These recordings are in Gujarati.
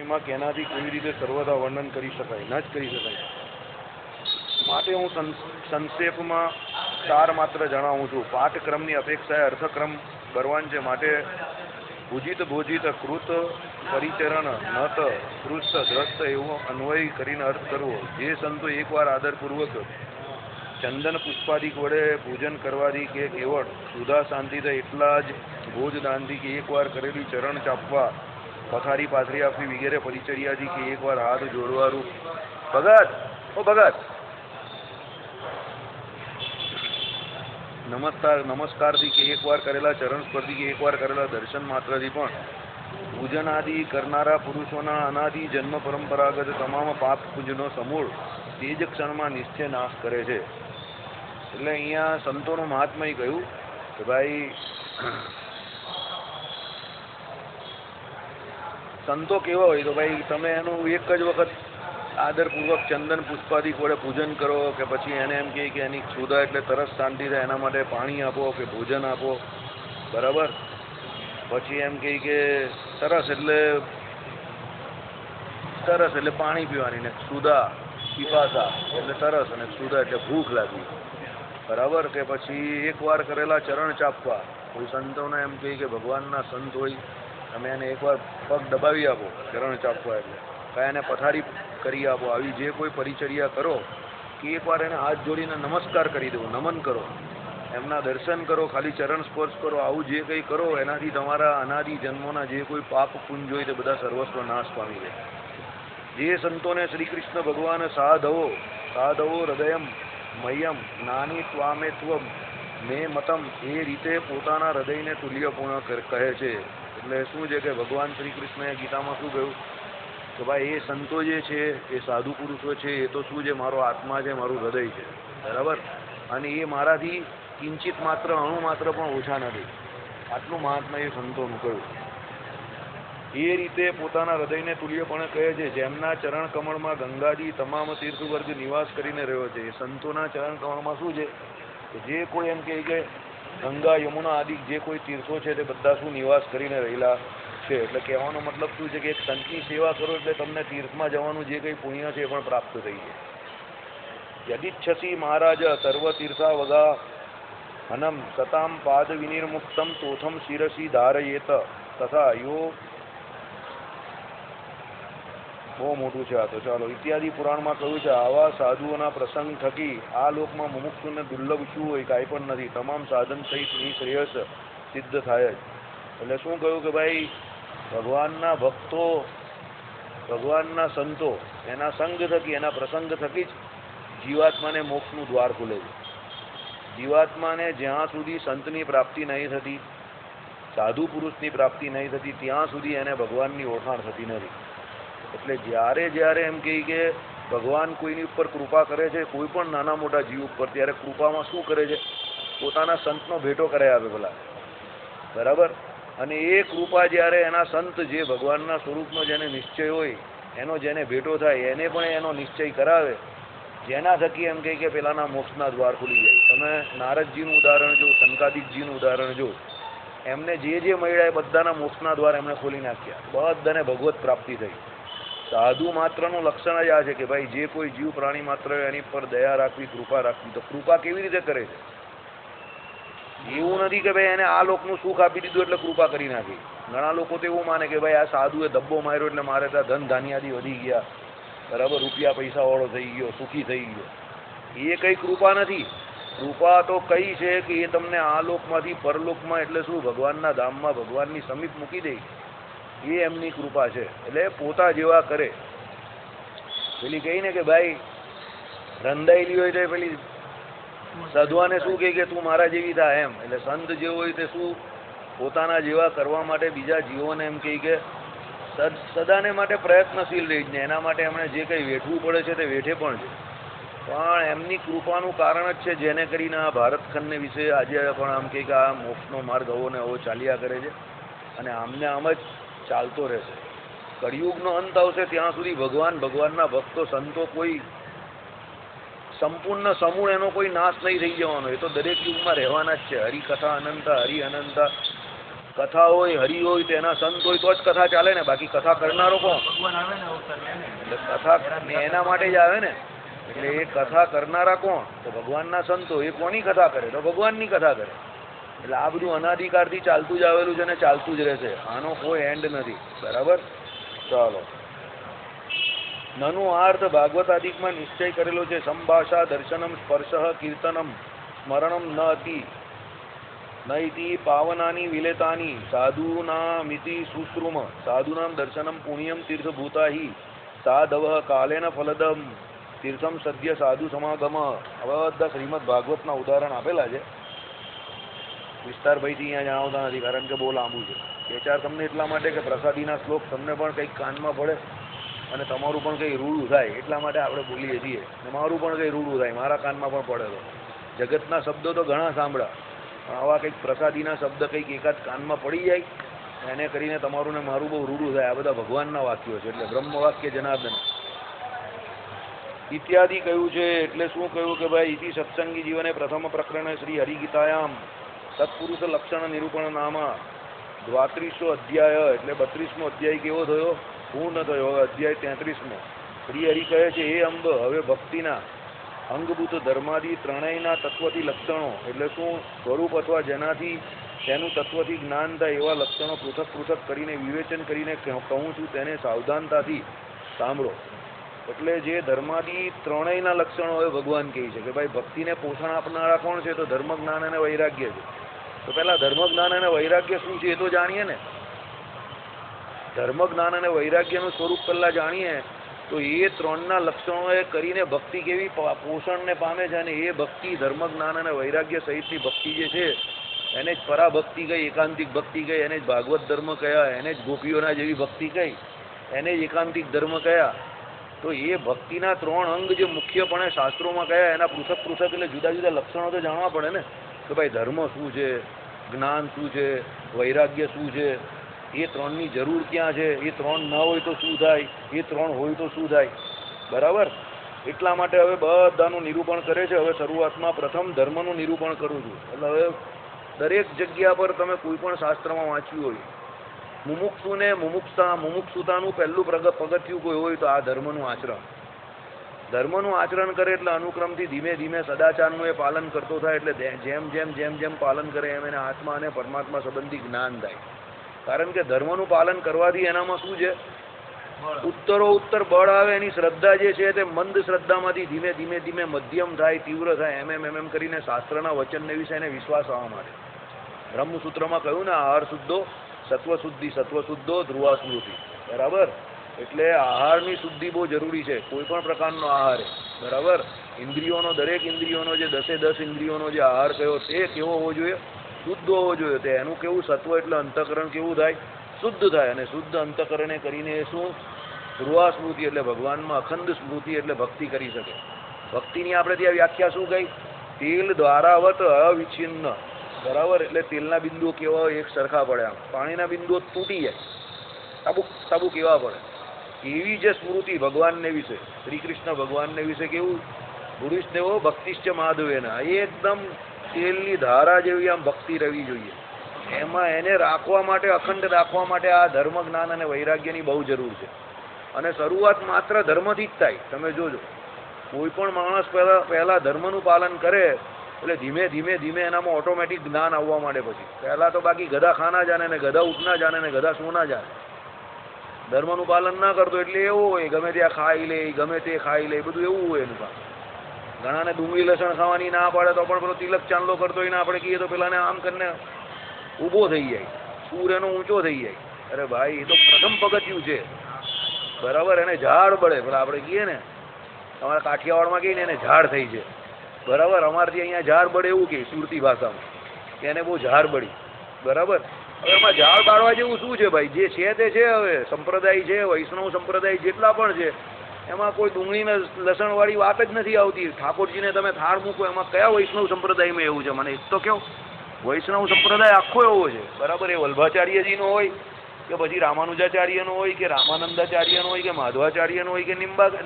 મહિમા કેનાથી કેવી રીતે સર્વદા વર્ણન કરી શકાય, ન જ કરી શકાય. માટે હું સંક્ષેપમાં સાર માત્ર જણાવું છું. પાઠક્રમની અપેક્ષાએ અર્થક્રમ બળવાન છે. માટે ભુજિત ભોજિત કૃત પરિચરણ નત પૃષ્ઠ દ્રષ્ટ એવો અન્વય કરીને અર્થ કરવો. જે સંતો એકવાર આદરપૂર્વક ચંદન પુષ્પાદિક વડે પૂજન કરવાથી કે કેવળ સુધા શાંતિથી એટલા જ ભોજદાનથી કે એકવાર કરેલી ચરણ ચાપવા, પથારી પાથરી આપવી વગેરે પરિચર્યાથી કે એકવાર હાથ જોડવાનું ભગત નમસ્કારથી કે એકવાર કરેલા ચરણ સ્પર્શથી કે એકવાર કરેલા દર્શન માત્રથી પણ પૂજન આદિ કરનારા પુરુષોના અનાદિ જન્મ પરંપરાગત તમામ પાપ પૂજનો સમૂળ તે જ ક્ષણમાં નિશ્ચય નાશ કરે છે. એટલે અહીંયા સંતોનું મહાત્મય કહ્યું કે ભાઈ સંતો કેવા હોય તો ભાઈ તમે એનું એક જ વખત આદરપૂર્વક ચંદન પુષ્પાદિક વડે પૂજન કરો કે પછી એને એમ કહે કે એની ક્ષુધા એટલે તરસ શાંતિ થાય એના માટે પાણી આપો કે ભોજન આપો, બરાબર. પછી એમ કહે કે તરસ એટલે પાણી પીવાની, ને ક્ષુધા પીપાસા એટલે તરસ અને ક્ષુધા એટલે ભૂખ લાગી, બરાબર. કે પછી એકવાર કરેલા ચરણ ચાપવા. કોઈ સંતોને એમ કહે કે ભગવાનના સંત હોય તમે એને એકવાર પગ દબાવી આપો ચરણ ચાપવા એટલે કાંઈ એને પથારી કરી આપો. આવી જે કોઈ પરિચર્યા કરો કે એકવાર એને હાથ જોડીને નમસ્કાર કરી દો, નમન કરો, એમના દર્શન કરો, ખાલી ચરણ સ્પર્શ કરો, આવું જે કંઈ કરો એનાથી તમારા અનાદિ જન્મોના જે કોઈ પાપ પુંજ હોય તે બધા સર્વસ્વ નાશ પામી જાય. જે સંતોને શ્રી કૃષ્ણ ભગવાન સાધવો હૃદયમ મયમ જ્ઞાની ત્વામેત્વ મે મતમ એ રીતે પોતાના હૃદયને તુલ્યપૂર્ણ કહે છે. એટલે શું છે કે ભગવાન શ્રી કૃષ્ણએ ગીતામાં શું કહ્યું કે ભાઈ એ સંતો જે છે એ સાધુ પુરુષો છે એ તો શું છે મારો આત્મા છે, મારું હૃદય છે, બરાબર. અને એ મારાથી કિંચિત માત્ર અણુ માત્ર પણ ઓછા નથી. આટલું મહાત્મા એ સંતોનું કહ્યું. એ રીતે પોતાના હૃદયને તુલ્યપણે કહે છે. જેમના ચરણ કમળમાં ગંગાજી તમામ તીર્થ વર્ગ નિવાસ કરીને રહ્યો છે. એ સંતોના ચરણ કમળમાં શું છે કે જે કોઈ એમ કહે કે ગંગા યમુના આદિ જે કોઈ તીર્થો છે તે બધા શું નિવાસ કરીને રહેલા છે. એટલે કહેવાનો મતલબ શું છે કે એક સંતની સેવા કરો એટલે તમને તીર્થમાં જવાનું જે કંઈ પુણ્ય છે એ પણ પ્રાપ્ત થઈ જાય. યદિચ્છસી મહારાજ સર્વ તીર્થા વગા હનમ સતામ પાદ વિનિર્મુક્તમ તોથમ શિરસી ધારયેત તથા યો. બહુ મોટું છે આ તો. ચાલો, ઇત્યાદિ પુરાણમાં કહ્યું છે આવા સાધુઓના પ્રસંગ થકી આ લોકમાં મુમુક્ષુને દુર્લભ શું હોય, કાંઈ પણ નથી. તમામ સાધન સહિત નિશ્રેયસ સિદ્ધ થાય જ. એટલે શું કહ્યું કે ભાઈ ભગવાનના ભક્તો, ભગવાનના સંતો એના સંગ થકી, એના પ્રસંગ થકી જ જીવાત્માને મોક્ષનું દ્વાર ખુલે છે. જીવાત્માને જ્યાં સુધી સંતની પ્રાપ્તિ નહીં થતી, સાધુ પુરુષની પ્રાપ્તિ નહીં થતી, ત્યાં સુધી એને ભગવાનની ઓળખાણ થતી નથી. એટલે જ્યારે એમ કહે કે ભગવાન કોઈની ઉપર કૃપા કરે છે, કોઈ પણ નાના મોટા જીવ ઉપર, ત્યારે કૃપામાં શું કરે છે પોતાના સંતનો ભેટો કરાવી આપે પેલા, બરાબર. અને એ કૃપા જ્યારે એના સંત જે ભગવાનના સ્વરૂપનો જેને નિશ્ચય હોય એનો જેને ભેટો થાય એને પણ એનો નિશ્ચય કરાવે, જેના થકી એમ કહે કે પેલાના મોક્ષના દ્વાર ખુલી જાય. તમે નારદજીનું ઉદાહરણ જો, સંકાદિકજીનું ઉદાહરણ જો, એમને જે મળ્યા એ બધાના મોક્ષના દ્વાર એમણે ખોલી નાખ્યા, બધાને ભગવત પ્રાપ્તિ થઈ. સાધુ માત્રનું લક્ષણ જ આ છે કે ભાઈ જે કોઈ જીવ પ્રાણી માત્ર એની પર દયા રાખવી, કૃપા રાખવી. તો કૃપા કેવી રીતે કરે છે? એવું નથી કે ભાઈ એને આ લોકનું સુખ આપી દીધું એટલે કૃપા કરી નાખી. ઘણા લોકો તો એવું માને કે ભાઈ આ સાધુએ ધબ્બો માર્યો એટલે મારે ત્યાં ધન ધાન્યાદી વધી ગયા, બરાબર, રૂપિયા પૈસા વાળો થઈ ગયો, સુખી થઈ ગયો. એ કઈ કૃપા નથી. કૃપા તો કઈ છે કે એ તમને આ લોકમાંથી પરલોકમાં એટલે શું ભગવાનના ધામમાં ભગવાનની સમીપ મૂકી દે, એ એમની કૃપા છે. એટલે પોતા જેવા કરે. પેલી કહી ને કે ભાઈ રંધાયેલી હોય તો પેલી સાધુઆને શું કહે કે તું મારા જેવી થા એમ. એટલે સંત જેવો હોય તે શું પોતાના જેવા કરવા માટે બીજા જીવોને એમ કહે કે સદાને માટે પ્રયત્નશીલ રહી જ ને એના માટે એમણે જે કંઈ વેઠવું પડે છે તે વેઠે પણ છે. પણ એમની કૃપાનું કારણ જ છે જેને કરીને આ ભારતખંડને વિશે આજે પણ આમ કે આ મોક્ષનો માર્ગ આવો ને આવો ચાલ્યા કરે છે અને આમને આમ જ ચાલતો રહેશે. કળિયુગનો અંત આવશે ત્યાં સુધી ભગવાનના ભક્તો સંતો કોઈ સંપૂર્ણ સમૂળ એનો કોઈ નાશ નહીં થઈ જવાનો. એ તો દરેક યુગમાં રહેવાના જ છે. હરિકથા અનંતા, હરિ અનંતા, કથા હોય, હરિ હોય, તેના સંત હોય તો જ કથા ચાલે ને, બાકી કથા કરનારો કોણ? એટલે કથા એના માટે જ આવે ને. એટલે એ કથા કરનારા કોણ? તો ભગવાનના સંતો. એ કોની કથા કરે? તો ભગવાનની કથા કરે. એટલે આ બધું અનાદિકાળથી ચાલતું જ આવેલું છે ને ચાલતું જ રહેશે. આનો કોઈ એન્ડ નથી. બરાબર? ચાલો. નનુ અર્થ ભાગવતાદિકમાં નિશ્ચય કરેલો છે. સંભાષા દર્શનમ સ્પર્શ કીર્તનમ સ્મરણમ ન અતિ નૈતિ પાવનાની વિલેતાની સાધુનામિતિ સુશ્રુમ સાધુનામ દર્શનમ પુણ્યમ તીર્થભૂતાહિ સાધવ કાલેન ફલદમ તીર્થમ સદ્ય સાધુ સમાગમ. આવા બધા શ્રીમદ ભાગવતના ઉદાહરણ આપેલા છે. વિસ્તારભાઈથી અહીંયા જણાવતા નથી, કારણ કે બહુ લાંબુ છે. બે ચાર તમને એટલા માટે કે પ્રસાદીના શ્લોક તમને પણ કંઈક કાનમાં પડે અને તમારું પણ કંઈ રૂડું થાય એટલા માટે આપણે બોલીએ છીએ. અને મારું પણ કંઈ રૂડું થાય, મારા કાનમાં પણ પડેલો. જગતના શબ્દો તો ઘણા સાંભળ્યા, પણ આવા કંઈક પ્રસાદીના શબ્દ કંઈક એકાદ કાનમાં પડી જાય એને કરીને તમારું ને મારું બહુ રૂડું થાય. આ બધા ભગવાનના વાક્યો છે. એટલે બ્રહ્મ વાક્ય જનાર્દન ઇત્યાદિ કહ્યું છે. એટલે શું કહ્યું કે ભાઈ ઇતિ સત્સંગી જીવને પ્રથમ પ્રકરણે શ્રી હરિગીતાયામ સત્પુરુષ લક્ષણ નિરૂપણ નામા 32મો અધ્યાય. એટલે 32મો અધ્યાય કેવો થયો? પૂર્ણ થયો. હવે અધ્યાય 33મો. શ્રી હરિ કહે છે, હે અંબ, હવે ભક્તિના અંગભૂત ધર્માદિ ત્રણેયના તત્વથી લક્ષણો, એટલે શું? સ્વરૂપ અથવા જેનાથી તેનું તત્વથી જ્ઞાન થાય એવા લક્ષણો પૃથક પૃથક કરીને વિવેચન કરીને કહું છું, તેને સાવધાનતાથી સાંભળો. એટલે જે ધર્માદિ ત્રણેયના લક્ષણો હવે ભગવાન કહે છે કે ભાઈ ભક્તિને પોષણ આપનારા કોણ છે? તો ધર્મ, જ્ઞાન અને વૈરાગ્ય છે. તો પહેલા ધર્મ, જ્ઞાન અને વૈરાગ્ય શું છે એ તો જાણીએ ને. ધર્મ, જ્ઞાન અને વૈરાગ્યનું સ્વરૂપ પહેલા જાણીએ તો એ ત્રણના લક્ષણો એ કરીને ભક્તિ કેવી પોષણને પામે છે. અને એ ભક્તિ ધર્મ, જ્ઞાન અને વૈરાગ્ય સહિતની ભક્તિ જે છે એને જ પરાભક્તિ કહી, એકાંતિક ભક્તિ કહી, એને જ ભાગવત ધર્મ કહ્યા, એને જ ગોપીઓના જેવી ભક્તિ કહી, એને જ એકાંતિક ધર્મ કહ્યા. તો એ ભક્તિના ત્રણ અંગ જે મુખ્યપણે શાસ્ત્રોમાં કયા, એના પૃથક પૃથક એટલે જુદા જુદા લક્ષણો તો જાણવા પડે ને. કે ભાઈ ધર્મ શું છે, જ્ઞાન શું છે, વૈરાગ્ય શું છે, એ ત્રણની જરૂર ક્યાં છે, એ ત્રણ ન હોય તો શું થાય, એ ત્રણ હોય તો શું થાય. બરાબર? એટલા માટે હવે બધાનું નિરૂપણ કરે છે. હવે શરૂઆતમાં પ્રથમ ધર્મનું નિરૂપણ કરું છું. એટલે હવે દરેક જગ્યા પર તમે કોઈ પણ શાસ્ત્રમાં વાંચ્યું હોય, મુમુક્ષુને મુમુક્ષુતાનું પહેલું પગથિયું કોઈ હોય તો આ ધર્મનું આચરણ. ધર્મનું આચરણ કરે એટલે અનુક્રમથી ધીમે ધીમે સદાચારનું એ પાલન કરતો થાય. એટલે જેમ જેમ જેમ જેમ પાલન કરે એમ એને આત્મા અને પરમાત્મા સંબંધી જ્ઞાન થાય. કારણ કે ધર્મનું પાલન કરવાથી એનામાં શું છે? ઉત્તર બળ આવે. એની શ્રદ્ધા જે છે તે મંદ શ્રદ્ધામાંથી ધીમે ધીમે ધીમે મધ્યમ થાય, તીવ્ર થાય, એમ કરીને શાસ્ત્રના વચનને વિશે એને વિશ્વાસ આવવા માટે. બ્રહ્મસૂત્રમાં કહ્યું ને, આહાર શુદ્ધો સત્વશુદ્ધિ, સત્વશુદ્ધો ધ્રુવા સ્મૃતિ. બરાબર? એટલે આહારની શુદ્ધિ બહુ જરૂરી છે. કોઈ પણ પ્રકારનો આહાર. બરાબર? ઇન્દ્રિયોનો, દરેક ઇન્દ્રિયોનો જે 10 ઇન્દ્રિયોનો જે આહાર કયો તે કેવો હોવો જોઈએ? શુદ્ધ હોવો જોઈએ. તે એનું કેવું? સત્વ એટલે અંતઃકરણ કેવું થાય? શુદ્ધ થાય. અને શુદ્ધ અંતઃકરણે કરીને શું? ધ્રુવા સ્મૃતિ એટલે ભગવાનમાં અખંડ સ્મૃતિ, એટલે ભક્તિ કરી શકે. ભક્તિની આપણે ત્યાં વ્યાખ્યા શું કહી? તેલ દ્વારાવત અવિચ્છિન્ન. બરાબર? એટલે તેલના બિંદુઓ કેવા હોય? એક સરખા પડે. આમ પાણીના બિંદુઓ તૂટી જાય, સાબુ કેવા પડે. એવી જે સ્મૃતિ ભગવાનને વિશે, શ્રી કૃષ્ણ ભગવાનને વિશે કેવું? પુરુષદેવો ભક્તિશ્ચ માધવેના. એ એકદમ તેલની ધારા જેવી આમ ભક્તિ રહેવી જોઈએ. એમાં એને રાખવા માટે, અખંડ રાખવા માટે આ ધર્મ, જ્ઞાન અને વૈરાગ્યની બહુ જરૂર છે. અને શરૂઆત માત્ર ધર્મથી જ થાય. તમે જોજો, કોઈ પણ માણસ પહેલા ધર્મનું પાલન કરે એટલે ધીમે ધીમે ધીમે એનામાં ઓટોમેટિક જ્ઞાન આવવા માંડે. પછી પહેલા તો બાકી ગધા ખાના જાણે ને ગધા ઉઠના જાણે ને ગધા સોના જાણે. ધર્મનું પાલન ના કરતો એટલે એવું હોય, ગમે ત્યાં ખાઈ લે, ગમે તે ખાઈ લે, બધું એવું હોય એનું કામ. ઘણાને ડુંગળી લસણ ખાવાની ના પાડે તો પણ પેલો તિલક ચાંદલો કરતો હોય ને આપણે કહીએ તો પેલાને આમ કરીને ઊભો થઈ જાય, સૂર એનો ઊંચો થઈ જાય. અરે ભાઈ, એ તો પ્રથમ પગથિયું છે. બરાબર? એને ઝાડ બળે. પેલા આપણે કહીએ ને, અમારા કાઠિયાવાડમાં કહીએ ને એને ઝાડ થઈ છે. બરાબર? અમારથી અહીંયા ઝાડ બળે એવું કે સુરતી ભાષામાં, કે એને બહુ ઝાડ બળી. બરાબર? હવે એમાં ઝાડ બાળવા જેવું શું છે ભાઈ? જે છે તે છે. હવે સંપ્રદાય છે, વૈષ્ણવ સંપ્રદાય જેટલા પણ છે, એમાં કોઈ ડુંગળીને લસણવાળી વાત જ નથી આવતી. ઠાકોરજીને તમે થાળ મૂકો, એમાં કયા વૈષ્ણવ સંપ્રદાયમાં એવું છે? મને એક તો કહો. વૈષ્ણવ સંપ્રદાય આખો એવો છે. બરાબર? એ વલ્ભાચાર્યજીનો હોય કે પછી રામાનુજાચાર્યનો હોય કે રામાનંદાચાર્યનો હોય કે માધવાચાર્યનો હોય કે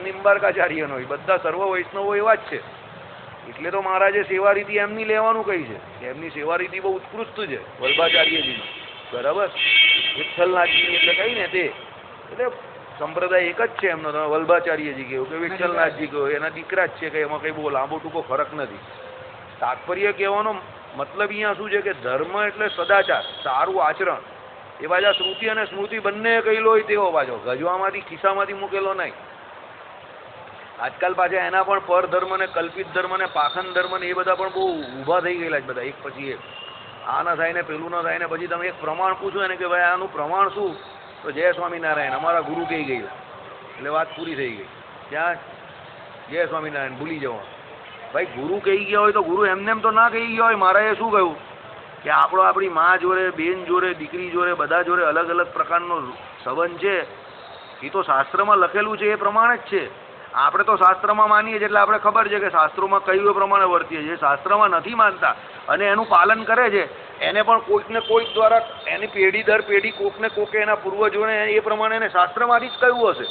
નિંબાર્કાચાર્યનો હોય, બધા સર્વ વૈષ્ણવો એવા જ છે. એટલે તો મહારાજે સેવા રીતિ એમની લેવાનું કહી છે કે એમની સેવા રીતિ બહુ ઉત્કૃષ્ટ છે વલ્ભાચાર્યજીની. બરાબર. વિઠ્ઠલનાથજી એટલે કઈ ને તે એટલે સંપ્રદાય એક જ છે એમનો. તમે વલ્ભાચાર્યજી કહ્યું કે વિઠ્ઠલનાથજી કહ્યું, એના દીકરા જ છે, કે એમાં કઈ બહુ લાંબો ટૂંકો ફરક નથી. તાત્પર્ય કહેવાનો મતલબ અહીંયા શું છે કે ધર્મ એટલે સદાચાર, સારું આચરણ. એ પાછા શ્રુતિ અને સ્મૃતિ બંને કહેલો હોય તેવો પાછો, ગજવામાંથી ખિસ્સામાંથી મૂકેલો નહીં. આજકાલ પાછા એના પણ પરધર્મ ને કલ્પિત ધર્મ ને પાખંડ ધર્મ ને એ બધા પણ બહુ ઊભા થઈ ગયેલા છે બધા, એક પછી એક. આ ના થાય ને પેલું ના થાય ને પછી તમે એક પ્રમાણ પૂછો ને કે ભાઈ આનું પ્રમાણ શું, તો જય સ્વામિનારાયણ અમારા ગુરુ કહી ગયું એટલે વાત પૂરી થઈ ગઈ. ત્યાં જય સ્વામિનારાયણ ભૂલી જવા. ભાઈ ગુરુ કહી ગયા હોય તો ગુરુ એમને એમ તો ના કહી ગયા હોય. મહારાજે શું કહ્યું કે આપણો આપણી મા જોડે, બેન જોડે, દીકરી જોડે, બધા જોડે અલગ અલગ પ્રકારનો સંબંધ છે. એ તો શાસ્ત્રમાં લખેલું છે એ પ્રમાણે જ છે. આપણે તો શાસ્ત્રમાં માનીએ છીએ એટલે આપણે ખબર છે કે શાસ્ત્રોમાં કયું એ પ્રમાણે વર્તીએ છીએ. શાસ્ત્રમાં નથી માનતા અને એનું પાલન કરે છે એને પણ કોઈક ને કોઈક દ્વારા એની પેઢી દર પેઢી કોકને કોકે એના પૂર્વજોને એ પ્રમાણે એને શાસ્ત્રમાંથી જ કહ્યું હશે.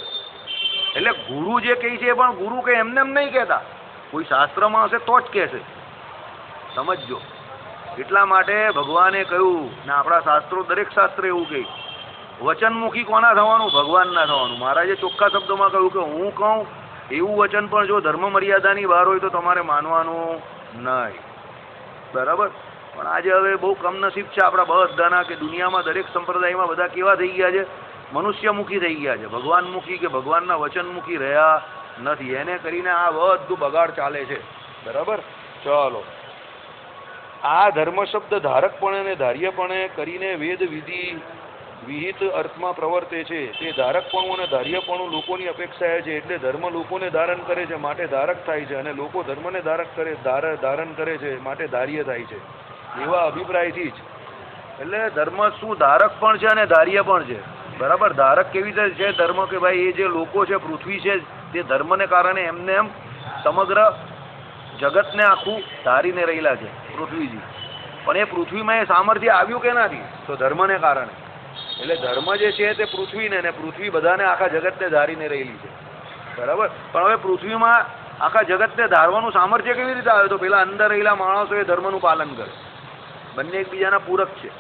એટલે ગુરુ જે કહે છે એ પણ ગુરુ કે એમને એમ નહીં કહેતા, કોઈ શાસ્ત્રમાં હશે તો જ કહેશે. સમજજો. એટલા માટે ભગવાને કહ્યું ને આપણા શાસ્ત્રો, દરેક શાસ્ત્ર એવું કહે વચનમુખી કોના થવાનું? ભગવાનના થવાનું. મહારાજે ચોખ્ખા શબ્દોમાં કહ્યું કે હું કહું એવું વચન પણ જો ધર્મ મર્યાદાની બહાર હોય તો તમારે માનવાનું નહીં. બરાબર. પણ આજે હવે બહુ કમનસીબ છે આપણા બધાના કે દુનિયામાં દરેક સંપ્રદાયમાં બધા કેવા થઈ ગયા છે? મનુષ્યમુખી થઈ ગયા છે. ભગવાનમુખી કે ભગવાનના વચનમુખી રહ્યા નથી. એને કરીને આ બધું બગાડ ચાલે છે. બરાબર. ચાલો. આ ધર્મ શબ્દ ધારકપણે અને ધાર્યપણે કરીને વેદ વિધિ વિહિત અર્થમાં પ્રવર્તે છે. તે ધારકપણું અને ધાર્યપણું લોકોની અપેક્ષાએ છે. એટલે ધર્મ લોકોને ધારણ કરે છે માટે ધારક થાય છે, અને લોકો ધર્મને ધારણ કરે છે માટે ધાર્ય થાય છે. એવા અભિપ્રાયથી જ એટલે ધર્મ શું ધારક પણ છે અને ધાર્ય પણ છે. બરાબર. ધારક કેવી રીતે છે ધર્મ? કે ભાઈ એ જે લોકો છે, પૃથ્વી છે, તે ધર્મને કારણે એમને એમ સમગ્ર જગતને આખું ધારીને રહેલા છે પૃથ્વીજી. પણ એ પૃથ્વીમાં એ સામર્થ્ય આવ્યું કે નથી? તો ધર્મને કારણે. એટલે ધર્મ જે છે તે પૃથ્વીને, ને પૃથ્વી બધાને આખા જગતને ધારીને રહેલી છે. બરાબર. પણ હવે પૃથ્વીમાં આખા જગતને ધારવાનું સામર્થ્ય કેવી રીતે આવે? તો પેલા અંદર રહેલા માણસો એ ધર્મનું પાલન કરે. બંને એકબીજાના પૂરક છે.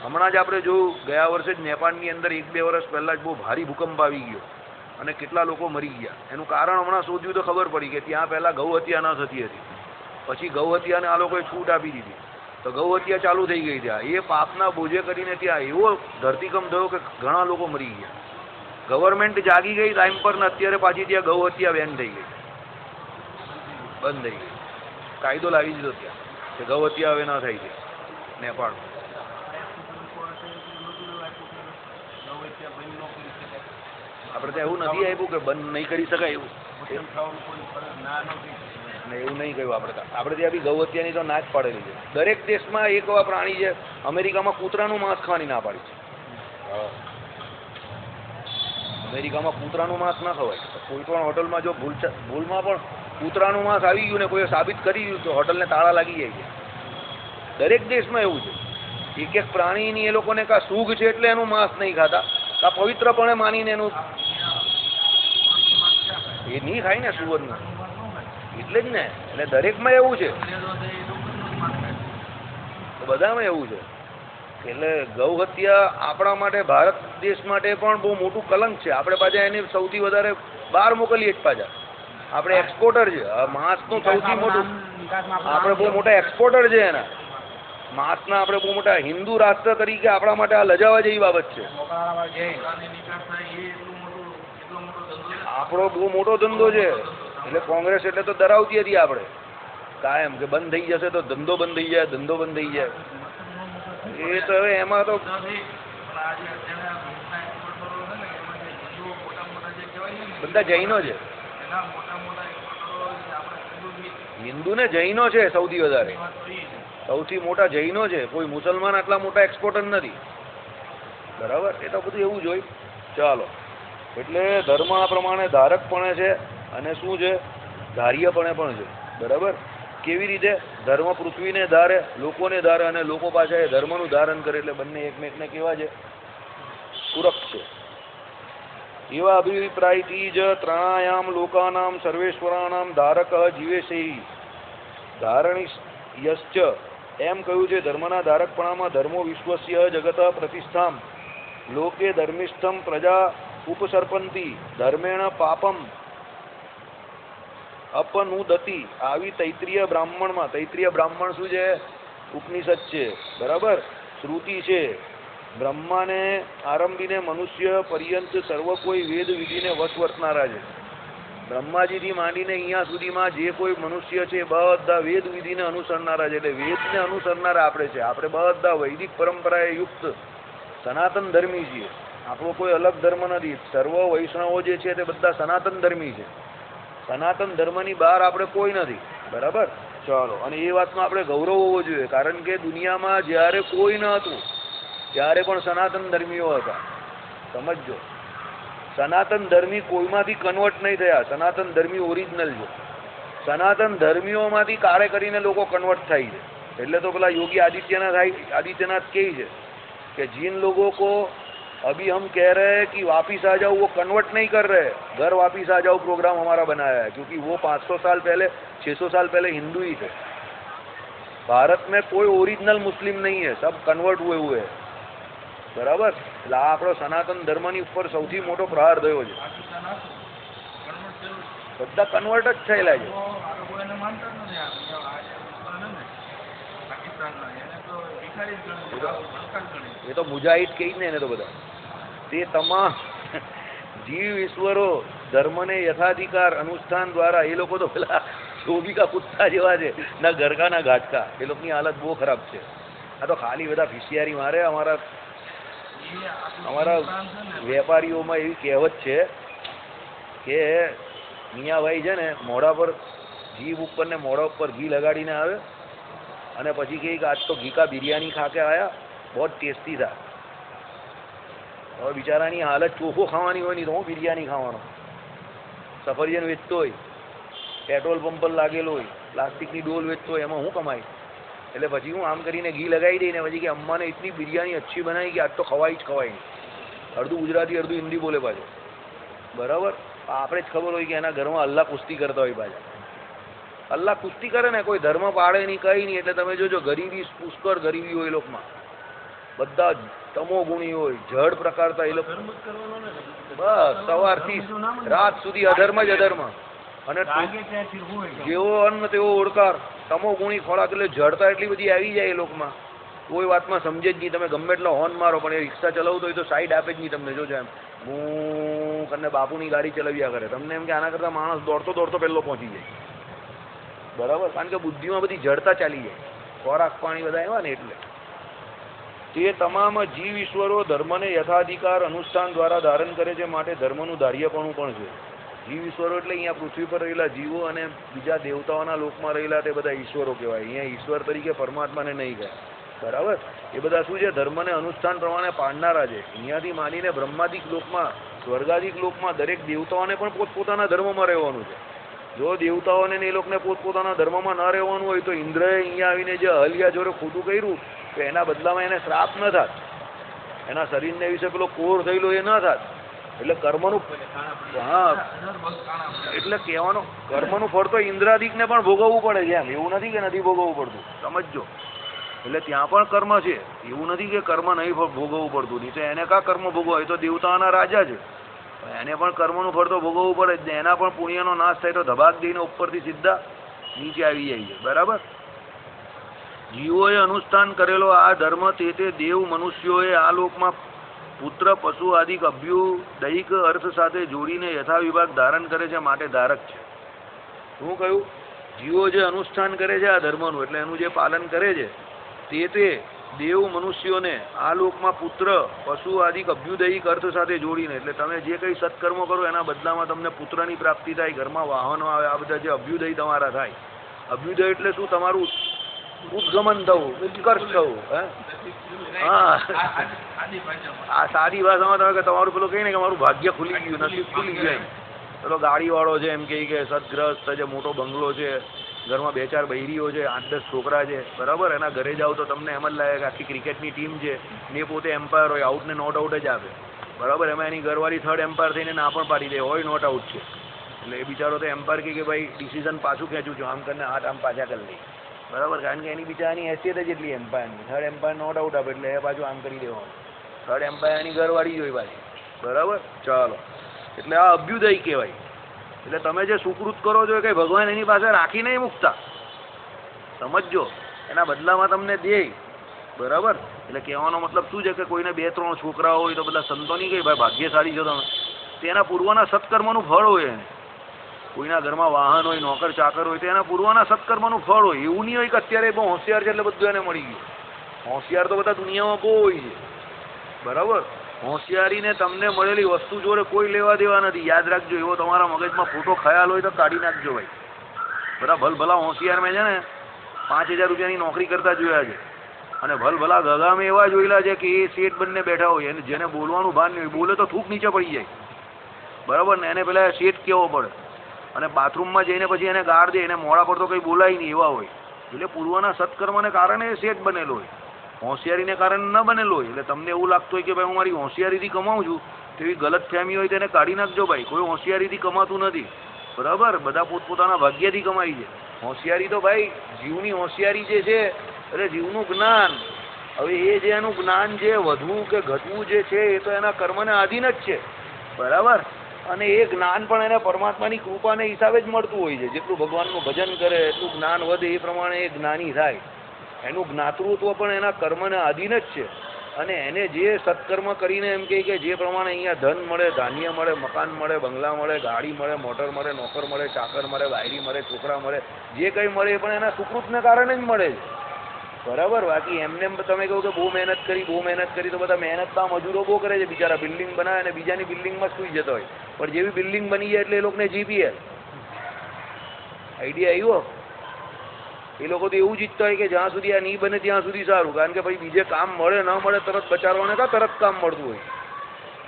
હમણાં જ આપણે જોયું ગયા વર્ષે જ નેપાળની અંદર 1-2 વર્ષ પહેલાં જ બહુ ભારી ભૂકંપ આવી ગયો અને કેટલા લોકો મરી ગયા. એનું કારણ હમણાં શોધ્યું તો ખબર પડી કે ત્યાં પહેલાં ગૌ હત્યા ન થતી હતી. પછી ગૌ હત્યાને આ લોકોએ છૂટ આપી દીધી તો ગૌ હત્યા ચાલુ થઈ ગઈ. ત્યાં એ પાપના બોજે કરીને ત્યાં એવો ધરતીકંપ થયો કે ઘણા લોકો મરી ગયા. ગવર્મેન્ટ જાગી ગઈ ટાઈમ પર ને અત્યારે પાછી ત્યાં ગૌ હત્યા બેન થઈ ગઈ, બંધ થઈ ગઈ. કાયદો લાવી દીધો ત્યાં કે ગૌ હત્યા હવે ના થઈ છે નેપાળમાં. આપણે ત્યાં એવું નથી આપ્યું કે બંધ નહીં કરી શકાય એવું એવું નહીં કહ્યું. આપણે ત્યાં બી ગૌ હત્યાની તો ના જ પાડેલી છે. દરેક દેશમાં એક એવા પ્રાણી છે. અમેરિકામાં કૂતરાનું માંસ ખાવાની ના પાડી છે. અમેરિકામાં કૂતરાનું માંસ ના ખવાય. કોઈ પણ હોટલમાં જો ભૂલમાં પણ કૂતરાનું માંસ આવી ગયું ને કોઈ સાબિત કરી દીધું તો હોટલને તાળા લાગી જાય છે. દરેક દેશમાં એવું છે. એક એક પ્રાણીની એ લોકોને કાં સુખ છે એટલે એનું માંસ નહીં ખાતા, કાં પવિત્રપણે માનીને એનું એ નહીં ખાય ને સુવરનું. એટલે જ ને. એટલે દરેકમાં એવું છે, બધામાં એવું છે. એટલે ગૌ હત્યા આપણા માટે, ભારત દેશ માટે પણ બહુ મોટું કલંક છે. આપણે પાછા એને સૌથી વધારે બહાર મોકલીએ જ પાછા. આપણે એક્સપોર્ટર છે માંસનું સૌથી મોટું. આપણે બહુ મોટા એક્સપોર્ટર છે એના માંસના. આપણે બહુ મોટા હિન્દુ રાષ્ટ્ર તરીકે આપણા માટે આ લજાવા જેવી બાબત છે. આપણો બહુ મોટો ધંધો છે. એટલે કોંગ્રેસ એટલે તો ડરાવતી હતી આપણે કાયમ કે બંધ થઈ જશે તો ધંધો બંધ થઈ જાય, ધંધો બંધ થઈ જાય. એ તો હવે એમાં તો બધા જૈનો છે. હિન્દુ ને જૈનો છે સૌથી વધારે. સૌથી મોટા જૈનો છે. કોઈ મુસલમાન આટલા મોટા એક્સપોર્ટર નથી. બરાબર. એ તો બધું એવું જ હોય. ચાલો. એટલે ધર્મ આ પ્રમાણે ધારકપણે છે અને શું છે ધાર્યપણે પણ છે. બરાબર. કેવી રીતે? ધર્મ પૃથ્વીને ધારે, લોકોને ધારે, અને લોકો પાછા એ ધર્મનું ધારણ કરે. એટલે બંને એકમેકને કેવા છે? પૂરક છે. એવા અભિપ્રાયથી જ ત્રણાયામ લોકાનામ સર્વેશ્વરાણામ ધારક જીવેશૈ ધારણી યશ્ચ એમ કહ્યું છે. ધર્મના ધારકપણામાં ધર્મો વિશ્વસ્ય જગત પ્રતિષ્ઠામ લોકે ધર્મિષ્ઠમ પ્રજા ઉપસર્પંતી ધર્મેણ પાપમ અપનુદતી. આવી તૈત્રીય બ્રાહ્મણમાં, તૈત્રીય બ્રાહ્મણ શું છે? ઉપનિષદ છે, બરાબર, શ્રુતિ છે. બ્રહ્માને આરંભીને મનુષ્ય પર્યંત સર્વ કોઈ વેદ વિધિને વશ વર્તનારા છે. બ્રહ્માજીથી માંડીને અહીંયા સુધીમાં જે કોઈ મનુષ્ય છે બધા વેદ વિધિને અનુસરનારા છે. એટલે વેદને અનુસરનારા આપણે છે. આપણે બધા વૈદિક પરંપરાએ યુક્ત સનાતન ધર્મી છીએ. આપણો કોઈ અલગ ધર્મ નથી. સર્વ વૈષ્ણવો જે છે તે બધા સનાતન ધર્મી છે. સનાતન ધર્મની બહાર આપણે કોઈ નથી, બરાબર. ચાલો, અને એ વાતનો આપણે ગૌરવ હોવો જોઈએ, કારણ કે દુનિયામાં જ્યારે કોઈ ન હતું ત્યારે પણ સનાતન ધર્મીઓ હતા. સમજજો, સનાતન ધર્મી કોઈમાંથી કન્વર્ટ નહીં થયા. સનાતન ધર્મી ઓરિજિનલ છે. સનાતન ધર્મીઓમાંથી કાર્ય કરીને લોકો કન્વર્ટ થાય છે. એટલે તો પેલા યોગી आदित्यनाथ કહે છે कि जिन लोगों को अभी हम कह रहे हैं कि वापिस आ जाओ, वो कन्वर्ट नहीं कर रहे, घर वापिस आ जाओ प्रोग्राम हमारा बनाया है, क्योंकि वो 500 साल पहले 600 साल पहले हिंदू ही थे. भारत में कोई ओरिजिनल मुस्लिम नहीं है, सब कन्वर्ट हुए हैं, બરાબર. એટલે આ આપણો સનાતન ધર્મની ઉપર સૌથી મોટો પ્રહાર થયો છે. બધા કન્વર્ટ જ થયેલા છે. એ તો મુજાહિદ કહી ને એને તો બધા. તે તમામ જીવ ઈશ્વરો ધર્મને યથાધિકાર અનુષ્ઠાન દ્વારા, એ લોકો તો પેલા શોભિકા કુત્તા જેવા છે, ના ગરકા ના ઘાટકા. એ લોકોની હાલત બહુ ખરાબ છે. આ તો ખાલી બધા ફિશિયારી મારે. અમારા વેપારીઓમાં એવી કહેવત છે કે મિયાભાઈ છે ને મોઢા પર જીભ ઉપર ને મોઢા ઉપર ઘી લગાડીને આવે અને પછી કહે કે આજ તો ઘી કા બિરયાની ખા કે આયા, બહુ ટેસ્ટી થા. હવે બિચારાની હાલત ચોખ્ખો ખાવાની હોય નહીં તો હું બિરયાની ખાવાનો. સફરજન વેચતો હોય, પેટ્રોલ પંપ પર લાગેલો હોય, પ્લાસ્ટિકની ડોલ વેચતો હોય, એમાં હું કમાય? એટલે પછી હું આમ કરીને ઘી લગાવી દઈને પછી કે અમ્માને એટલી બિરયાની અચ્છી બનાવી કે આજ તો ખવાય જ ખવાય નહીં. અડધું ગુજરાતી અડધું હિન્દી બોલે પાછો, બરાબર. આપણે જ ખબર હોય કે એના ઘરમાં અલ્લાહ કુસ્તી કરતા હોય પાછા. અલ્લાહ કુસ્તી કરે ને, કોઈ ધર્મ પાડે નહીં, કંઈ નહીં. એટલે તમે જોજો ગરીબી, પુષ્કળ ગરીબી હોય એ લોકોમાં. બધા તમો ગુણી હોય, જડ પ્રકારતા એ લોકો. બસ સવારથી રાત સુધી અધર્મ જ અધર્મ. અને જેવો અન્ન તેવો ઓળકાર. તમો ગુણી ખોરાક એટલે જડતા એટલી બધી આવી જાય એ લોકોમાં, કોઈ વાતમાં સમજે જ નહીં. તમે ગમે એટલો હોર્ન મારો પણ એ રિક્ષા ચલાવતો હોય તો સાઈડ આપે જ નહીં તમને. જોજો એમ હું કરીને બાપુની ગાડી ચલાવ્યા કરે. તમને એમ કે આના કરતાં માણસ દોડતો દોડતો પહેલો પહોંચી જાય, બરાબર. કારણ કે બુદ્ધિમાં બધી જડતા ચાલી જાય, ખોરાક પાણી બધા એવા ને. એટલે તે તમામ જીવ ઈશ્વરો ધર્મને યથાધિકાર અનુષ્ઠાન દ્વારા ધારણ કરે છે, માટે ધર્મનું ધાર્યપણું પણ છે. જીવ ઈશ્વરો એટલે અહીંયા પૃથ્વી પર રહેલા જીવો અને બીજા દેવતાઓના લોકમાં રહેલા તે બધા ઈશ્વરો કહેવાય. અહીંયા ઈશ્વર તરીકે પરમાત્માને નહીં કહે, બરાબર. એ બધા શું છે? ધર્મને અનુષ્ઠાન પ્રમાણે પાડનારા છે. અહીંયાથી માનીને બ્રહ્માદિક લોકમાં, સ્વર્ગાદિક લોકમાં દરેક દેવતાઓને પણ પોતપોતાના ધર્મમાં રહેવાનું છે. જો દેવતાઓને એ લોકોને પોતપોતાના ધર્મમાં ન રહેવાનું હોય તો ઇન્દ્રએ અહીંયા આવીને જે અહલ્યા જોડે ખોટું કર્યું તો એના બદલામાં એને શ્રાપ ન થાત, એના શરીરને વિશે પેલો કોર થયેલો એ ન થાત. એટલે કર્મનું, હા, એટલે કહેવાનો કર્મનું ફળ તો ઇન્દ્રાદિકને પણ ભોગવવું પડે છે. એમ એવું નથી કે નથી ભોગવવું પડતું, સમજજો. એટલે ત્યાં પણ કર્મ છે, એવું નથી કે કર્મ નહીં ભોગવવું પડતું. નહીં તો એને કા કર્મ ભોગવાય? તો દેવતાઓના રાજા છે, એને પણ કર્મનું ફળ તો ભોગવવું પડે જ. એના પણ પુણ્યનો નાશ થાય તો ધબાક દઈને ઉપરથી સીધા નીચે આવી જાય છે, બરાબર. જીવોએ અનુષ્ઠાન કરેલો આ ધર્મ તે દેવ મનુષ્યોએ આ લોકમાં પુત્ર પશુ આદિક અભ્યુદયિક અર્થ સાથે જોડીને યથા વિભાગ ધારણ કરે છે, માટે ધારક છે. શું કહ્યું? જીવો જે અનુષ્ઠાન કરે છે આ ધર્મનું, એટલે એનું જે પાલન કરે છે તે દેવ મનુષ્યોને આ લોકમાં પુત્ર પશુ આદિક અભ્યુદયિક અર્થ સાથે જોડીને, એટલે તમે જે કંઈ સત્કર્મો કરો એના બદલામાં તમને પુત્રની પ્રાપ્તિ થાય, ઘરમાં વાહનો આવે, આ બધા જે અભ્યુદય તમારા થાય. અભ્યુદય એટલે શું? તમારું ઉદ્ગમન થવું, ઉત્કર્ષ થવું. હા, આ સાદી ભાષામાં તમે કે તમારું પેલું કહીને કે મારું ભાગ્ય ખુલી ગયું, નસીબ ખુલી ગયું. પેલો ગાડીવાળો છે એમ કહે કે સદગ્રસ્ત છે, મોટો બંગલો છે, ઘરમાં 2-4 બૈરીઓ છે, 8-10 છોકરા છે, બરાબર. એના ઘરે જાઓ તો તમને એમ જ લાગે કે આખી ક્રિકેટની ટીમ છે ને પોતે એમ્પાયર હોય, આઉટ ને નોટ આઉટ જ આપે, બરાબર. એમાં એની ઘરવાળી થર્ડ એમ્પાયર થઈને ના પણ પાડી દે, હોય નોટ આઉટ છે. એટલે એ બિચારો તો એમ્પાયર કે ભાઈ ડિસિઝન પાછું ખેંચું છું, આમ કરીને 8 આમ પાછા કરી લઈ. બરાબર, કારણ કે એની બિચારાની હેસિયત જ એટલી એમ્પાયરની. થર્ડ એમ્પાયર નો ડાઉટ આપે એટલે એ પાછું આમ કરી દેવાનું. થર્ડ એમ્પાયરની ઘરવાળી જોઈ પાછી. બરાબર, ચાલો. એટલે આ અભ્યુદય કહેવાય. એટલે તમે જે સુકૃત કરો છો એ કંઈ ભગવાન એની પાસે રાખી નહીં મૂકતા, સમજજો. એના બદલામાં તમને દે. બરાબર, એટલે કહેવાનો મતલબ શું છે કે કોઈને 2-3 છોકરાઓ હોય તો બધા સંતો નહીં કહે ભાઈ ભાગ્યશાળી છો તમે, તેના પૂર્વના સત્કર્મનું ફળ હોય એને. કોઈના ઘરમાં વાહન હોય, નોકર ચાકર હોય તો એના પૂર્વના સત્કર્મનું ફળ હોય. એવું નહીં હોય કે અત્યારે બહુ હોશિયાર છે એટલે બધું એને મળી ગયું. હોશિયાર તો બધા દુનિયામાં બહુ હોય છે. બરાબર, હોશિયારીને તમને મળેલી વસ્તુ જોડે કોઈ લેવા દેવા નથી. યાદ રાખજો, એવો તમારા મગજમાં ખોટો ખ્યાલ હોય તો કાઢી નાખજો ભાઈ. બરાબર, ભલા હોશિયાર મેં છે ને 5,000 રૂપિયાની નોકરી કરતા જોયા છે, અને ભલા ગગામે એવા જોયેલા છે કે એ શેઠ બંને બેઠા હોય અને જેને બોલવાનું ભાન નહીં હોય, બોલે તો થૂક નીચે પડી જાય. બરાબર ને, એને પેલા શેઠ કહેવો પડે, અને બાથરૂમમાં જઈને પછી એને ગાળ દે, એને મોડા પર તો કંઈ બોલાય નહીં એવા હોય. એટલે પૂર્વના સત્કર્મને કારણે એ શેઠ બનેલો હોય, હોશિયારીને કારણે ન બનેલો હોય. એટલે તમને એવું લાગતું હોય કે ભાઈ હું મારી હોશિયારીથી કમાઉં છું, તેવી ગલત ફહેમી હોય તેને કાઢી નાખજો ભાઈ. કોઈ હોશિયારીથી કમાતું નથી. બરાબર, બધા પોતપોતાના ભાગ્યથી કમાય છે. હોશિયારી તો ભાઈ જીવની હોશિયારી જે છે એટલે જીવનું જ્ઞાન. હવે એ જે એનું જ્ઞાન જે વધવું કે ઘટવું જે છે એ તો એના કર્મને આધીન જ છે. બરાબર, અને એ જ્ઞાન પણ એને પરમાત્માની કૃપાને હિસાબે જ મળતું હોય છે. જેટલું ભગવાનનું ભજન કરે એટલું જ્ઞાન વધે, એ પ્રમાણે એ જ્ઞાની થાય. એનું જ્ઞાતૃત્વ પણ એના કર્મને આધીન જ છે. અને એને જે સત્કર્મ કરીને એમ કહે કે જે પ્રમાણે અહીંયા ધન મળે, ધાન્ય મળે, મકાન મળે, બંગલા મળે, ગાડી મળે, મોટર મળે, નોકર મળે, ચાકર મળે, વાયરી મળે, છોકરા મળે, જે કંઈ મળે એ પણ એના સુકૃતને કારણે જ મળે છે. બરાબર, બાકી એમને તમે કહો કે બહુ મહેનત કરી તો બધા મહેનતના મજૂરો બહુ કરે છે બિચારા. બિલ્ડિંગ બનાવે અને બીજાની બિલ્ડિંગમાં સુઈ જતા હોય, પણ જેવી બિલ્ડિંગ બની જાય એટલે એ લોકોને જીપીએલ આઈડિયા આવ્યો. એ લોકો તો એવું જ ઈચ્છતા હોય કે જ્યાં સુધી આ નહીં બને ત્યાં સુધી સારું, કારણ કે ભાઈ બીજે કામ મળે ન મળે તરત બચારવાને તો તરત કામ મળતું હોય.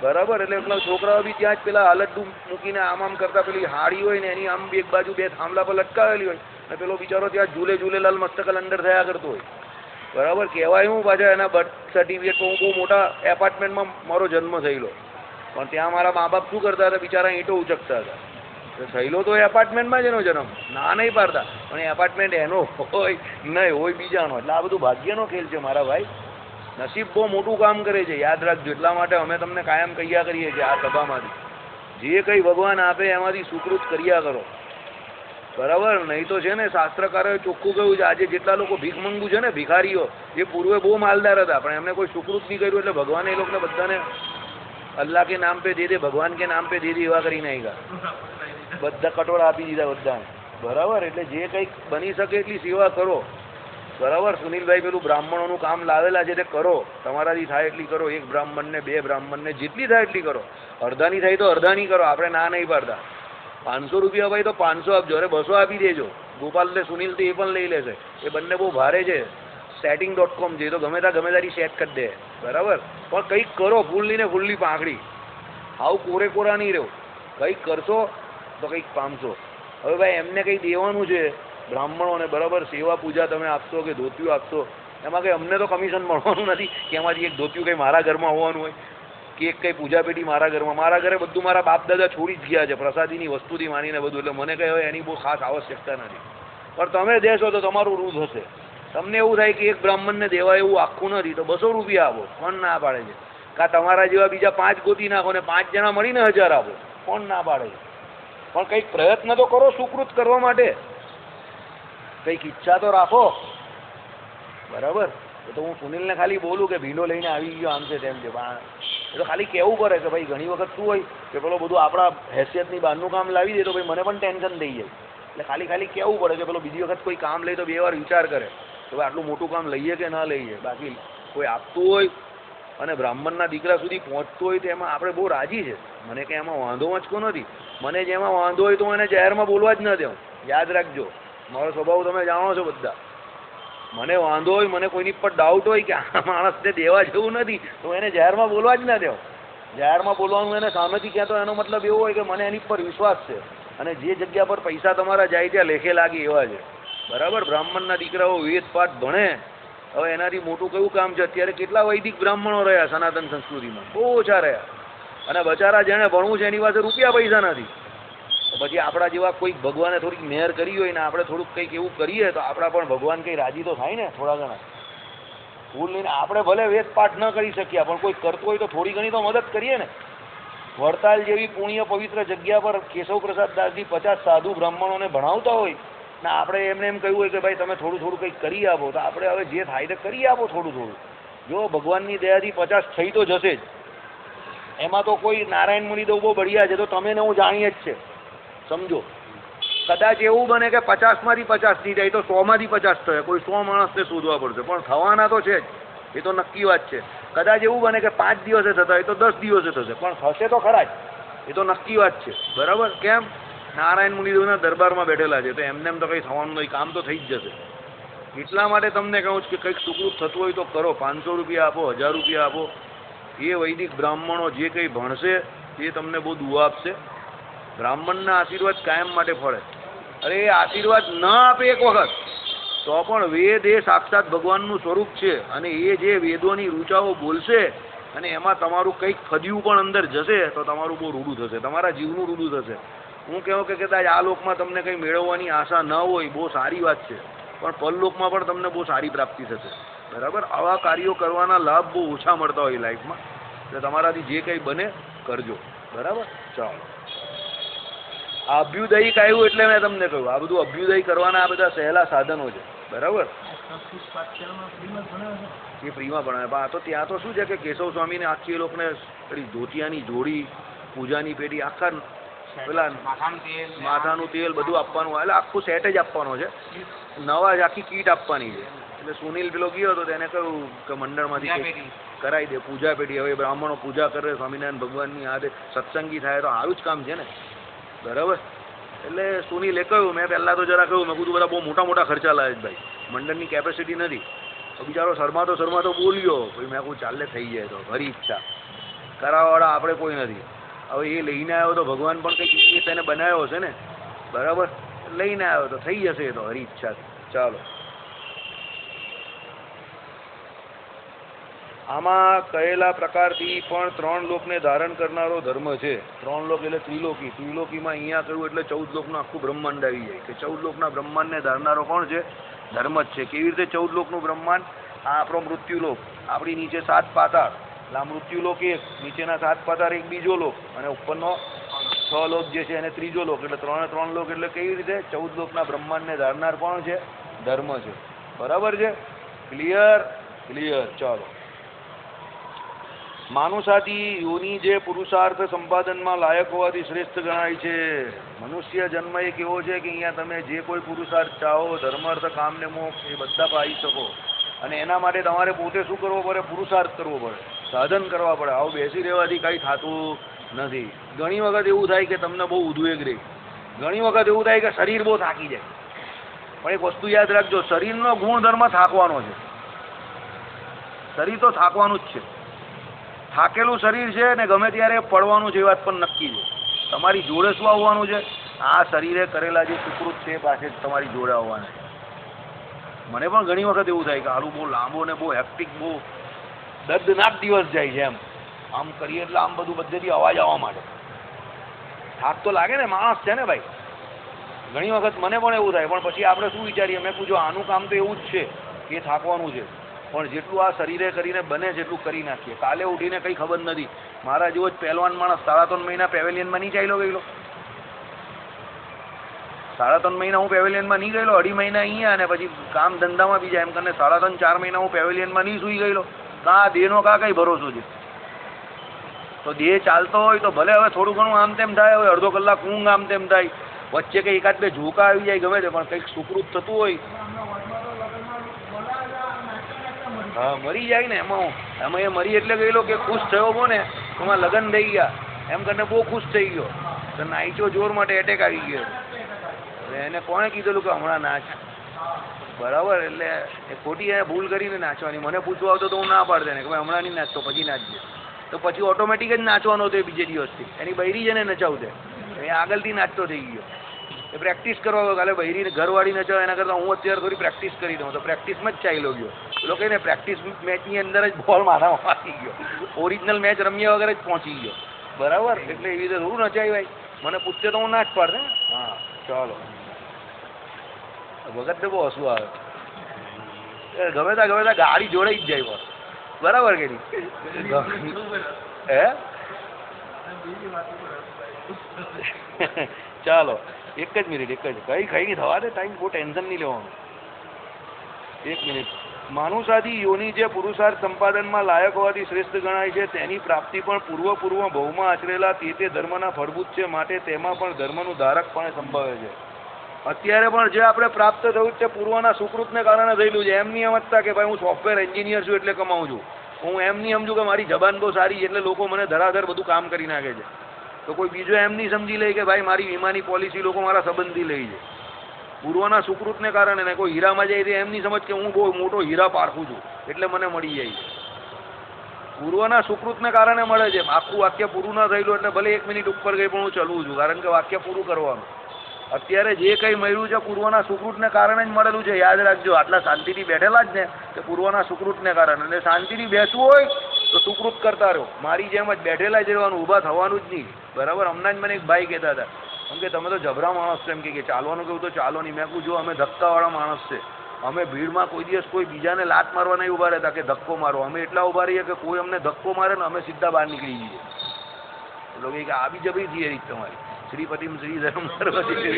બરાબર, એટલે પેલા છોકરાઓ બી ત્યાં જ પેલા હાલત મૂકીને આમ કરતા પેલી હાડી હોય ને એની આમ એક બાજુ 2 થાંભલા પર લટકાવેલી હોય અને પેલો બિચારો ત્યાં ઝૂલેલાલ મસ્તકલ અંદર થયા કરતો હોય. બરાબર, કહેવાય હું પાછા એના બર્થ સર્ટિફિકેટ તો હું બહુ મોટા એપાર્ટમેન્ટમાં મારો જન્મ થયેલો, પણ ત્યાં મારા મા બાપ શું કરતા હતા, બિચારા ઈંટો ઉચકતા હતા. થયેલો તો એ એપાર્ટમેન્ટમાં જ એનો જન્મ, ના નહીં પાડતા, પણ એ એપાર્ટમેન્ટ એનો હોય નહીં હોય બીજાનો. એટલે આ બધું ભાગ્યનો ખેલ છે મારા ભાઈ. નસીબ બહુ મોટું કામ કરે છે, યાદ રાખજો. એટલા માટે અમે તમને કાયમ કહ્યા કરીએ છીએ આ સભામાંથી જે કંઈ ભગવાન આપે એમાંથી સુકૃત કર્યા કરો. બરાબર, નહીં તો છે ને શાસ્ત્રકારોએ ચોખ્ખું કહ્યું છે આજે જેટલા લોકો ભીખ મંગુ છે ને, ભિખારીઓ, એ પૂર્વે બહુ માલદાર હતા પણ એમને કોઈ સુકૃત નહીં કર્યું એટલે ભગવાને એ લોકોને બધાને અલ્લાહ કે નામ પે દે દે, ભગવાન કે નામ પે દે દે એવા કરી નાખ્યા. બધા કટોરા આપી દીધા બધાને. બરાબર, એટલે જે કંઈક બની શકે એટલી સેવા કરો. બરાબર, સુનિલભાઈ પેલું બ્રાહ્મણોનું કામ લાવેલા છે તે કરો, તમારાથી થાય એટલી કરો. 1 બ્રાહ્મણને 2 બ્રાહ્મણને જેટલી થાય એટલી કરો. અડધાની થાય તો અડધાની કરો, આપણે ના નહીં પાડતા. 500 રૂપિયા ભાઈ તો 500 આપજો, અરે 200 આપી દેજો. ગોપાલ ને સુનિલ તો એ પણ લઈ લેશે, એ બંને બહુ ભારે છે. setting.com છે તો ગમે તારી સેટ કરી દે. બરાબર, પણ કંઈક કરો, ફૂલ્લી પાંખડી. આવું કોરા નહીં રહ્યો, કંઈક કરશો તો કંઈક પામશો. હવે ભાઈ એમને કંઈ દેવાનું છે બ્રાહ્મણોને, બરાબર, સેવા પૂજા તમે આપશો કે ધોતિયું આપશો, એમાં કંઈ અમને તો કમિશન મળવાનું નથી કે એમાંથી એક ધોતિયું કંઈ મારા ઘરમાં હોવાનું હોય કે એક કંઈ પૂજા પેટી મારા ઘરમાં. મારા ઘરે બધું મારા બાપ દાદા છોડી જ ગયા છે, પ્રસાદીની વસ્તુથી માનીને બધું. એટલે મને કંઈ હવે એની બહુ ખાસ આવશ્યકતા નથી. પણ તમે દેશો તો તમારું રૂધ હશે. તમને એવું થાય કે એક બ્રાહ્મણને દેવા એવું આખું નથી તો 200 રૂપિયા આપો, કોણ ના પાડે છે? કાં તમારા જેવા બીજા 5 ગોતી નાખો ને 5 જણા મળીને 1000 આપો, કોણ ના પાડે છે? પણ કંઈક પ્રયત્ન તો કરો સુકૃત કરવા માટે, કંઈક ઈચ્છા તો રાખો. બરાબર, તો હું સુનિલને ખાલી બોલું કે ભીંડો લઈને આવી ગયો આમ છે તેમ છે, એ તો ખાલી કહેવું પડે કે ભાઈ ઘણી વખત શું હોય કે પેલો બધું આપણા હેસિયતની બહારનું કામ લાવી દે તો ભાઈ મને પણ ટેન્શન થઈ જાય. એટલે ખાલી કહેવું પડે કે પેલો બીજી વખત કોઈ કામ લે તો 2 વાર વિચાર કરે કે ભાઈ આટલું મોટું કામ લઈએ કે ના લઈએ. બાકી કોઈ આપતું હોય અને બ્રાહ્મણના દીકરા સુધી પહોંચતું હોય તો એમાં આપણે બહુ રાજી છે. મને કંઈ એમાં વાંધો વાંચકો નથી. મને જેમાં વાંધો હોય તો હું એને જાહેરમાં બોલવા જ ન દઉં. યાદ રાખજો, મારો સ્વભાવ તમે જાણો છો બધા. મને વાંધો હોય, મને કોઈની પર ડાઉટ હોય કે આ માણસને દેવા જેવું નથી તો એને જાહેરમાં બોલવા જ ના દઉં. જાહેરમાં બોલવાનું એને સામેથી કહેતો એનો મતલબ એવો હોય કે મને એની પર વિશ્વાસ છે અને જે જગ્યા પર પૈસા તમારા જાય ત્યાં લેખે લાગે એવા છે. બરાબર, બ્રાહ્મણના દીકરાઓ વેદ પાઠ ભણે, હવે એનાથી મોટું કયું કામ છે? અત્યારે કેટલા વૈદિક બ્રાહ્મણો રહ્યા સનાતન સંસ્કૃતિમાં, બહુ ઓછા રહ્યા. અને બચારા જેણે ભણવું છે એની પાસે રૂપિયા પૈસા નથી. પછી આપણા જેવા કોઈ ભગવાને થોડીક મહેર કરી હોય ને આપણે થોડુંક કંઈક એવું કરીએ તો આપણા પણ ભગવાન કંઈ રાજી તો થાય ને થોડા ઘણા. ભૂલ લઈને આપણે ભલે વેદ પાઠ ન કરી શકીએ પણ કોઈ કરતું હોય તો થોડી ઘણી તો મદદ કરીએ ને. વડતાલ જેવી પુણ્ય પવિત્ર જગ્યા પર કેશવ પ્રસાદ દાસજી 50 સાધુ બ્રાહ્મણોને ભણાવતા હોય ને આપણે એમને એમ કહ્યું હોય કે ભાઈ તમે થોડું થોડું કંઈક કરી આપો, તો આપણે હવે જે થાય તે કરી આપો થોડું થોડું. જો ભગવાનની દયાથી 50 થઈ તો જશે જ. એમાં તો કોઈ નારાયણ મુનિ તો બહુ બઢિયા છે, તો તમે ને હું જાણીએ જ છે, સમજો. કદાચ એવું બને કે 50માંથી 50 થઈ જાય તો 100માંથી 50 થશે, કોઈ 100 માણસને શોધવા પડશે, પણ થવાના તો છે જ, એ તો નક્કી વાત છે. કદાચ એવું બને કે 5 દિવસે થતા હોય તો 10 દિવસે થશે, પણ થશે તો ખરા જ, એ તો નક્કી વાત છે. બરાબર? કેમ? નારાયણ મુનિદેવના દરબારમાં બેઠેલા છે, તો એમને એમ તો કંઈ થવાનું નહીં, કામ તો થઈ જ જશે. એટલા માટે તમને કહું છું કે કંઈક સુકૃત થતું હોય તો કરો. 500 રૂપિયા આપો, 1000 રૂપિયા આપો. એ વૈદિક બ્રાહ્મણો જે કંઈ ભણશે તે તમને બહુ દુઆ આપશે. બ્રાહ્મણના આશીર્વાદ કાયમ માટે ફળે. અરે એ આશીર્વાદ ન આપે એક વખત તો પણ વેદ એ સાક્ષાત ભગવાનનું સ્વરૂપ છે, અને એ જે વેદોની રૂચાઓ બોલશે અને એમાં તમારું કંઈક ખદ્યું પણ અંદર જશે તો તમારું બહુ રૂડું થશે, તમારા જીવનું રૂડું થશે. હું કહું કે કદાચ આ લોકમાં તમને કંઈ મેળવવાની આશા ન હોય, બહુ સારી વાત છે, પણ પરલોકમાં પણ તમને બહુ સારી પ્રાપ્તિ થશે. બરાબર? આવા કાર્યો કરવાના લાભ બહુ ઓછા મળતા હોય લાઈફમાં, એટલે તમારાથી જે કંઈ બને કરજો. બરાબર? ચાલો. આ અભ્યુદયિક આવ્યું એટલે મેં તમને કહ્યું આ બધું અભ્યુદય કરવાના આ બધા સહેલા સાધનો છે. બરાબર? એ ફ્રીમાં ભણાવે. પણ આ તો ત્યાં તો શું છે કે કેશવ સ્વામીને આખી એ લોકોને પેલી ધોતિયાની જોડી, પૂજાની પેટી, આખા પેલા માથાનું તેલ બધું આપવાનું, એટલે આખું સેટ જ આપવાનો છે. નવા જ આખી કીટ આપવાની છે. એટલે સુનિલ પેલો ગયો હતો તેને કહ્યું કે મંડળમાંથી કરાવી દે પૂજા પેટી. હવે બ્રાહ્મણો પૂજા કરે સ્વામિનારાયણ ભગવાનની, આ સત્સંગી થાય તો સારું જ કામ છે ને. બરાબર? એટલે સુનિલે કહ્યું, મેં પહેલાં તો જરા કહ્યું, મેં કીધું બધા બહુ મોટા મોટા ખર્ચા લાવે ભાઈ, મંડળની કેપેસિટી નથી. તો બિચારો શરમાતો બોલ્યો, પછી મેં કહું ચાલે થઈ જાય તો ભરી ઈચ્છા, કરાવવાવાળા આપણે કોઈ નથી. હવે એ લઈને આવ્યો તો ભગવાન પણ કંઈક તેને બનાવ્યો હશે ને. બરાબર? લઈને આવ્યો તો થઈ જશે એ તો હરી ઈચ્છાથી. ચાલો. આમાં કહેલા પ્રકારથી પણ 3 લોકને ધારણ કરનારો ધર્મ છે. 3 લોક એટલે ત્રિલોકી. ત્રિલોકીમાં અહીંયા કહ્યું એટલે 14 લોકનું આખું બ્રહ્માંડ આવી જાય કે 14 લોકના બ્રહ્માંડને ધારનારો કોણ છે? ધર્મ જ છે. કેવી રીતે 14 લોકનું બ્રહ્માંડ? આ આપણો મૃત્યુલોક, આપણી નીચે 7 પાતાળ, એટલે આ મૃત્યુલોક એક, નીચેના 7 પાતાળ એક બીજો લોક, અને ઉપરનો 6 લોક જે છે એને ત્રીજો લોક, એટલે 3 લોક. એટલે કેવી રીતે 14 લોકના બ્રહ્માંડને ધારનાર કોણ છે? ધર્મ છે. બરાબર છે? ક્લિયર? ક્લિયર. ચાલો. માનુષાથી યોની જે પુરુષાર્થ સંપાદનમાં લાયક હોવાથી શ્રેષ્ઠ ગણાય છે. મનુષ્ય જન્મ એક એવો છે કે અહીંયા તમે જે કોઈ પુરુષાર્થ ચાહો, ધર્મ, અર્થ, કામ ને મોક્ષ, એ બધા પાઈ શકો. અને એના માટે તમારે પોતે શું કરવો પડે? પુરુષાર્થ કરવો પડે, સાધન કરવા પડે. આવું બેસી રહેવાથી કંઈ થતું નથી. ઘણી વખત એવું થાય કે તમને બહુ ઉદ્વેગ રહે, ઘણી વખત એવું થાય કે શરીર બહુ થાકી જાય. પણ એક વસ્તુ યાદ રાખજો, શરીરનો ગુણધર્મ થાકવાનો છે. શરીર તો થાકવાનું જ છે. થાકેલું શરીર છે ને ગમે ત્યારે પડવાનું છે, એ વાત પણ નક્કી છે. તમારી જોડે શું આવવાનું છે? આ શરીરે કરેલા જે સુકૃત છે એ પાસે તમારી જોડે આવવાના. મને પણ ઘણી વખત એવું થાય કે હાલું બહુ લાંબો ને બહુ હેક્ટિક, બહુ દર્દનાક દિવસ જાય છે. એમ આમ કરીએ એટલે આમ બધું બધેથી અવાજ આવવા માટે થાક તો લાગે ને, માણસ છે ને ભાઈ. ઘણી વખત મને પણ એવું થાય, પણ પછી આપણે શું વિચારીએ? મેં પૂછ્યું આનું કામ તો એવું જ છે કે થાકવાનું છે, પણ જેટલું આ શરીરે કરીને બને જેટલું કરી નાખીએ. કાલે ઉઠીને કંઈ ખબર નથી, મારા જેવો જ પહેલવાન માણસ 3.5 મહિના પેવેલિયનમાં નહીં ચાલ્યો ગયેલો. 3.5 મહિના હું પેવેલિયનમાં નહીં ગયેલો, 2.5 મહિના અહીંયા, અને પછી કામ ધંધામાં બીજા, એમ કરીને 3.5-4 મહિના હું પેવેલિયનમાં નહીં સૂઈ ગયેલો. કાં દેહનો કંઈ ભરોસો છે? તો દેહ ચાલતો હોય તો ભલે હવે થોડું ઘણું આમ તેમ થાય, હવે અડધો કલાક ઊંઘ આમ તેમ થાય, વચ્ચે કંઈ 1-2 ઝોકા આવી જાય, ગમે તે, પણ કંઈક સુકૃત થતું હોય. હા, મરી જાય ને. એમાં એ મરી એટલે ગયેલો કે ખુશ થયો બહુ ને, એમાં લગ્ન થઈ ગયા, એમ કરીને બહુ ખુશ થઈ ગયો, તો નાઈચો જોર માટે એટેક આવી ગયો. હવે એને કોણે કીધેલું કે હમણાં નાચ? બરાબર? એટલે એ ખોટી એને ભૂલ કરીને નાચવાની. મને પૂછવા આવતો તો હું ના પાડતો ને કે ભાઈ હમણાં નહીં નાચતો, પછી નાચજે. તો પછી ઓટોમેટિક જ નાચવાનો હતો એ બીજે દિવસથી. એની બૈરી જ એને નચાવતે, એ આગળથી નાચતો થઈ ગયો. એ પ્રેક્ટિસ કરવા કાલે બૈરીને ઘરવાળી નચાવે, એના કરતાં હું અત્યારે થોડી પ્રેક્ટિસ કરી દઉં, તો પ્રેક્ટિસમાં જ ચાલ્યો ગયો. પેલો કહીને પ્રેક્ટિસ મેચની અંદર જ બોલ માથામાં વાગી ગયો, ઓરિજિનલ મેચ રમ્યા વગર જ પહોંચી ગયો. બરાબર? એટલે એવી રીતે થોડું નચાય ભાઈ. મને પૂછતે તો હું ના જ પાડે. હા ચાલો વખત તો બહુ હસવું આવે. ગમે ત્યાં ગાડી જોડાઈ જ જાય બસ. બરાબર કે નહીં? હે ચાલો એક જ મિનિટ કઈ નહીં થવા દે ટાઈમ, બહુ ટેન્શન નહીં લેવાનું. એક મિનિટ. માનુષાદી યોની જે પુરુષાર્થ સંપાદનમાં લાયક હોવાથી શ્રેષ્ઠ ગણાય છે તેની પ્રાપ્તિ પણ પૂર્વ ભવમાં આચરેલા તે ધર્મના ફળભૂત છે, માટે તેમાં પણ ધર્મનું ધારકપણે સંભવે છે. અત્યારે પણ જે આપણે પ્રાપ્ત થયું તે પૂર્વના સુકૃતને કારણે થયેલું છે. એમ નહીં સમજતા કે ભાઈ હું સોફ્ટવેર એન્જિનિયર છું એટલે કમાઉં છું. હું એમ નહીં સમજુ કે મારી જબાન બહુ સારી છે એટલે લોકો મને ધરાધર બધું કામ કરી નાખે છે. તો કોઈ બીજો એમ નહીં સમજી લે કે ભાઈ મારી વીમાની પોલિસી લોકો મારા સંબંધી લે છે પૂર્વના સુકૃતને કારણે. ને કોઈ હીરામાં જાય તો એમ નહીં સમજ કે હું બહુ મોટો હીરા પારખું છું એટલે મને મળી જાય છે. પૂર્વના સુકૃતને કારણે મળે છે. આખું વાક્ય પૂરું ના થયેલું એટલે ભલે 1 મિનિટ ઉપર ગઈ પણ હું ચલવું છું, કારણ કે વાક્ય પૂરું કરવાનું. અત્યારે જે કંઈ મળ્યું છે પૂર્વના સુકૃતને કારણે જ મળેલું છે. યાદ રાખજો. આટલા શાંતિથી બેઠેલા જ ને તે પૂર્વના સુકૃતને કારણે. એટલે શાંતિથી બેસવું હોય તો સુકૃત કરતા રહો. મારી જેમ જ બેઠેલા જ રહેવાનું, ઊભા થવાનું જ નહીં. બરાબર? હમણાં જ મને એક ભાઈ કહેતા હતા એમ કે તમે તો જબરા માણસ છો, એમ કે ચાલવાનું કેવું તો ચાલો નહીં. મેં કહું જો અમે ધક્કાવાળા માણસ છે. અમે ભીડમાં કોઈ દિવસ કોઈ બીજાને લાત મારવા નહીં ઊભા રહેતા કે ધક્કો મારો. અમે એટલા ઊભા રહીએ કે કોઈ અમને ધક્કો મારે ને અમે સીધા બહાર નીકળી જઈએ. લોકો કે આ બી જબરી થિયરી તમારી. શ્રીપતિમ શ્રી ધર્મ